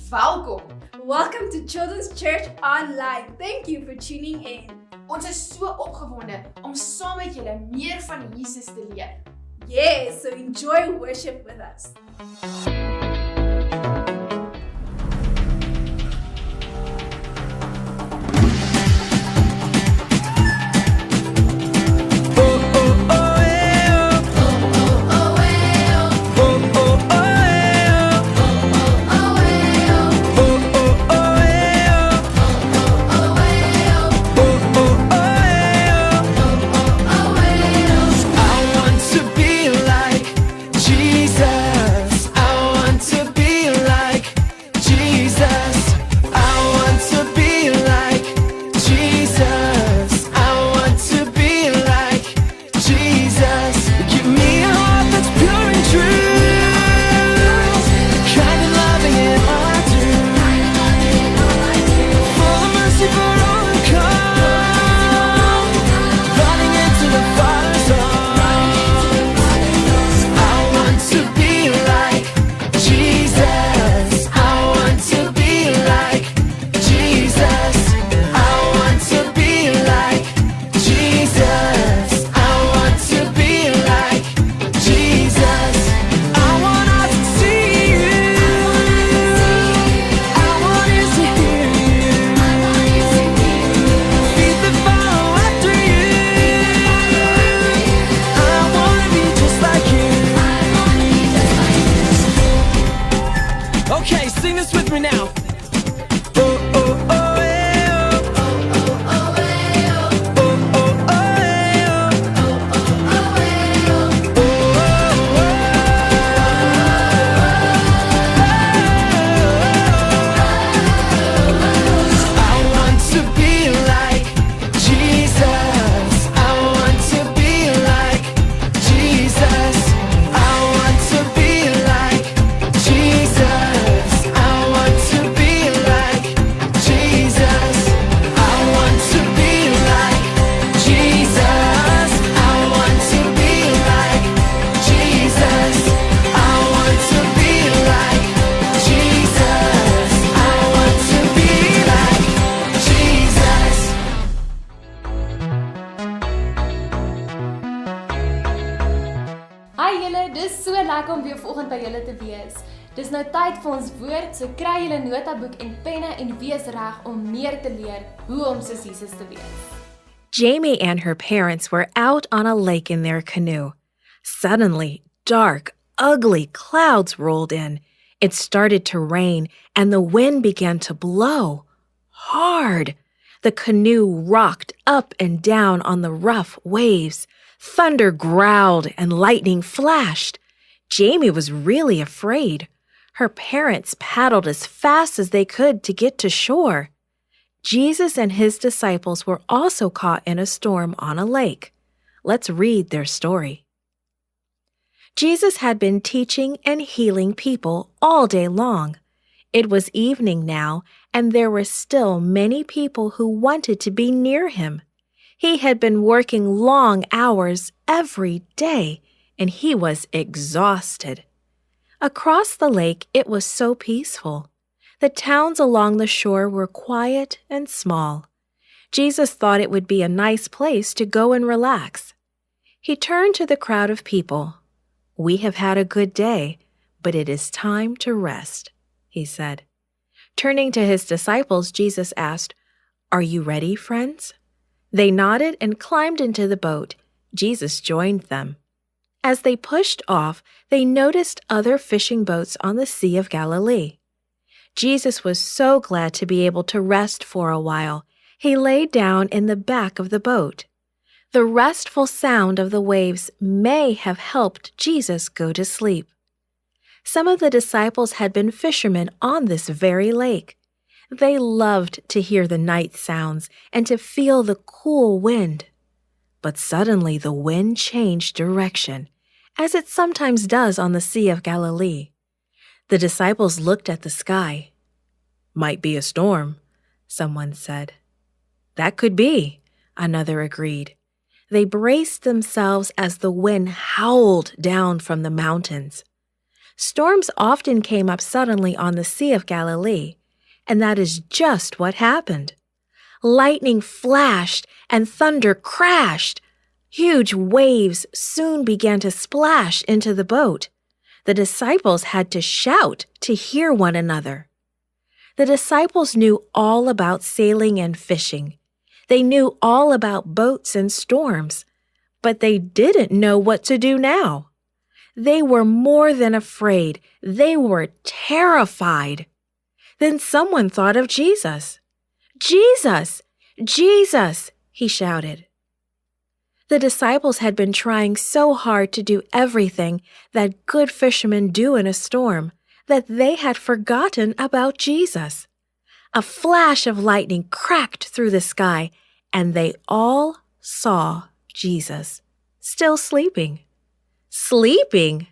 Welkom. Welcome to Children's Church Online. Thank you for tuning in. Ons is so opgewonde om saam met julle meer van Jesus te leer. Yes, so enjoy worship with us. Okay, sing this with me now. Hi julle, dis so lekker om weer vanoggend by julle te wees. Dis nou tyd vir ons woord, so kry julle notaboek en penne en wees reg om meer te leer hoe om soos Jesus te wees. Jamie and her parents were out on a lake in their canoe. Suddenly, dark, ugly clouds rolled in. It started to rain, and the wind began to blow hard. The canoe rocked up and down on the rough waves. Thunder growled and lightning flashed. Jamie was really afraid. Her parents paddled as fast as they could to get to shore. Jesus and his disciples were also caught in a storm on a lake. Let's read their story. Jesus had been teaching and healing people all day long. It was evening now, and there were still many people who wanted to be near him. He had been working long hours every day, and he was exhausted. Across the lake, it was so peaceful. The towns along the shore were quiet and small. Jesus thought it would be a nice place to go and relax. He turned to the crowd of people. "We have had a good day, but it is time to rest," he said. Turning to his disciples, Jesus asked, "Are you ready, friends?" They nodded and climbed into the boat. Jesus joined them. As they pushed off, they noticed other fishing boats on the Sea of Galilee. Jesus was so glad to be able to rest for a while. He lay down in the back of the boat. The restful sound of the waves may have helped Jesus go to sleep. Some of the disciples had been fishermen on this very lake. They loved to hear the night sounds and to feel the cool wind. But suddenly the wind changed direction, as it sometimes does on the Sea of Galilee. The disciples looked at the sky. "Might be a storm," someone said. "That could be," another agreed. They braced themselves as the wind howled down from the mountains. Storms often came up suddenly on the Sea of Galilee, and that is just what happened. Lightning flashed and thunder crashed. Huge waves soon began to splash into the boat. The disciples had to shout to hear one another. The disciples knew all about sailing and fishing. They knew all about boats and storms, but they didn't know what to do now. They were more than afraid. They were terrified. Then someone thought of Jesus. "Jesus! Jesus!" he shouted. The disciples had been trying so hard to do everything that good fishermen do in a storm that they had forgotten about Jesus. A flash of lightning cracked through the sky, and they all saw Jesus, still sleeping. Sleeping?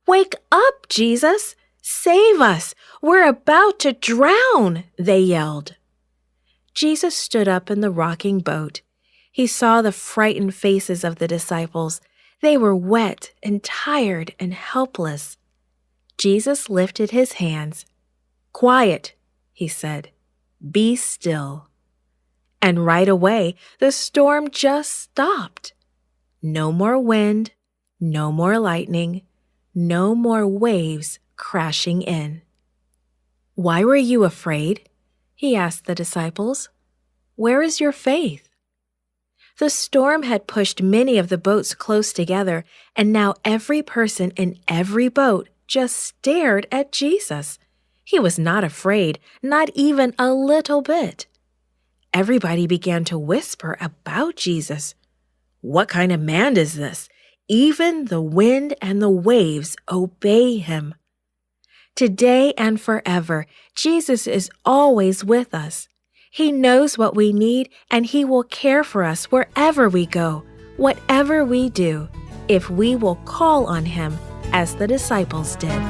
"Wake up, Jesus! Save us! We're about to drown!" they yelled. Jesus stood up in the rocking boat. He saw the frightened faces of the disciples. They were wet and tired and helpless. Jesus lifted his hands. "Quiet," he said. "Be still." And right away, the storm just stopped. No more wind, no more lightning, no more waves crashing in. "Why were you afraid?" he asked the disciples. "Where is your faith?" The storm had pushed many of the boats close together, and now every person in every boat just stared at Jesus. He was not afraid, not even a little bit. Everybody began to whisper about Jesus. "What kind of man is this? Even the wind and the waves obey him." Today and forever, Jesus is always with us. He knows what we need, and he will care for us wherever we go, whatever we do, if we will call on him as the disciples did.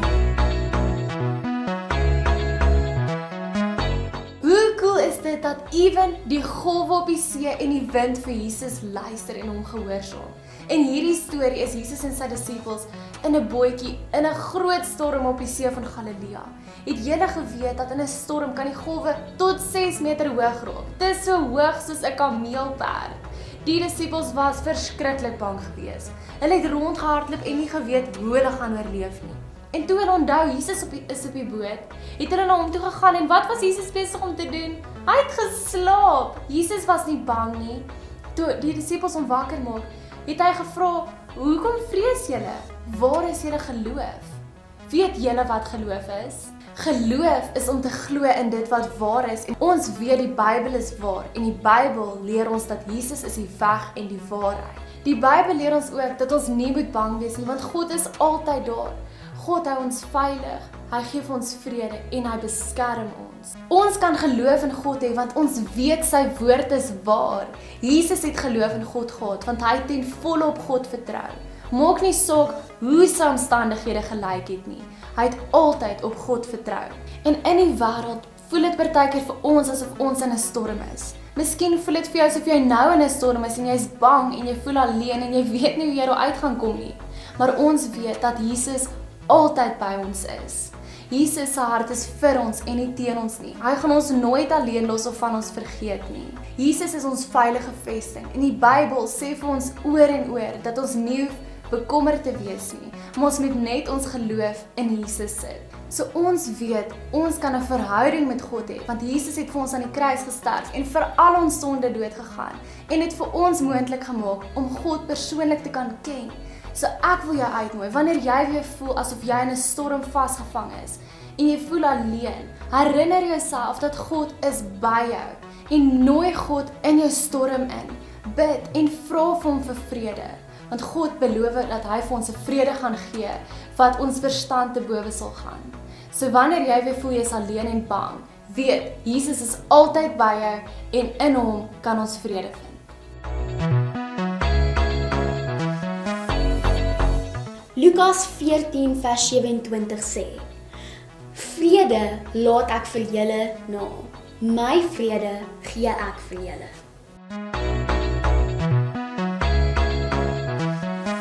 Hoe cool is dit dat ewen die golwe op die see en die wind vir Jesus luister en hom gehoorsaam. En hierdie storie is Jesus en sy disippels in 'n bootjie in 'n groot storm op die see van Galilea. Het julle geweet dat in 'n storm kan die golwe tot 6 meter hoog raak? Dis so hoog soos 'n kameelperd. Die disippels was verskriklik bang geweest. Hulle het rondgehardloop en nie geweet hoe hulle gaan oorleef nie. En toe hulle onthou Jesus is op die boot, het hulle na hom toe gegaan en wat was Jesus besig om te doen? Hy het geslaap. Jesus was nie bang nie. Toe die disippels hom wakker maak, het hy gevra, "Hoekom vrees julle? Waar is julle geloof?" Weet julle wat geloof is? Geloof is om te glo in dit wat waar is en ons weet die Bybel is waar en die Bybel leer ons dat Jesus is die weg en die waarheid. Die Bybel leer ons ook dat ons nie moet bang wees nie want God is altyd daar. God hou ons veilig, hy gee vir ons vrede en hy beskerm ons. Ons kan geloof in God hê want ons weet sy woord is waar. Jesus het geloof in God gehad want hy het ten volle op God vertrou. Maak nie saak hoe sy omstandighede gelyk het nie. Hy het altyd op God vertrou. En in die wêreld voel dit partykeer vir ons asof ons in 'n storm is. Miskien voel dit vir jou asof jy nou in 'n storm is en jy's bang en jy voel alleen en jy weet nie hoe jy daar uit gaan kom nie. Maar ons weet dat Jesus altyd by ons is. Jesus se hart is vir ons en nie teen ons nie. Hy gaan ons nooit alleen los of van ons vergeet nie. Jesus is ons veilige vesting en die Bybel sê vir ons oor en oor dat ons nie hoef bekommerd te wees nie, maar ons moet net ons geloof in Jesus sit. So ons weet, ons kan 'n verhouding met God hê, want Jesus het vir ons aan die kruis gesterf en vir al ons sonde dood gegaan en het vir ons moontlik gemaak om God persoonlik te kan ken. So ek wil jou uitnooi, wanneer jy weer voel asof jy in 'n storm vasgevang is en jy voel alleen, herinner jouself dat God is by jou en nooi God in jou storm in. Bid en vra vir hom vir vrede, want God beloof dat hy vir ons 'n vrede gaan gee wat ons verstand te bowe sal gaan. So wanneer jy weer voel jy's alleen en bang, weet, Jesus is altyd by jou en in hom kan ons vrede vind. Lukas 14 vers 27 sê, "Vrede laat ek vir julle na, my vrede gee ek vir julle."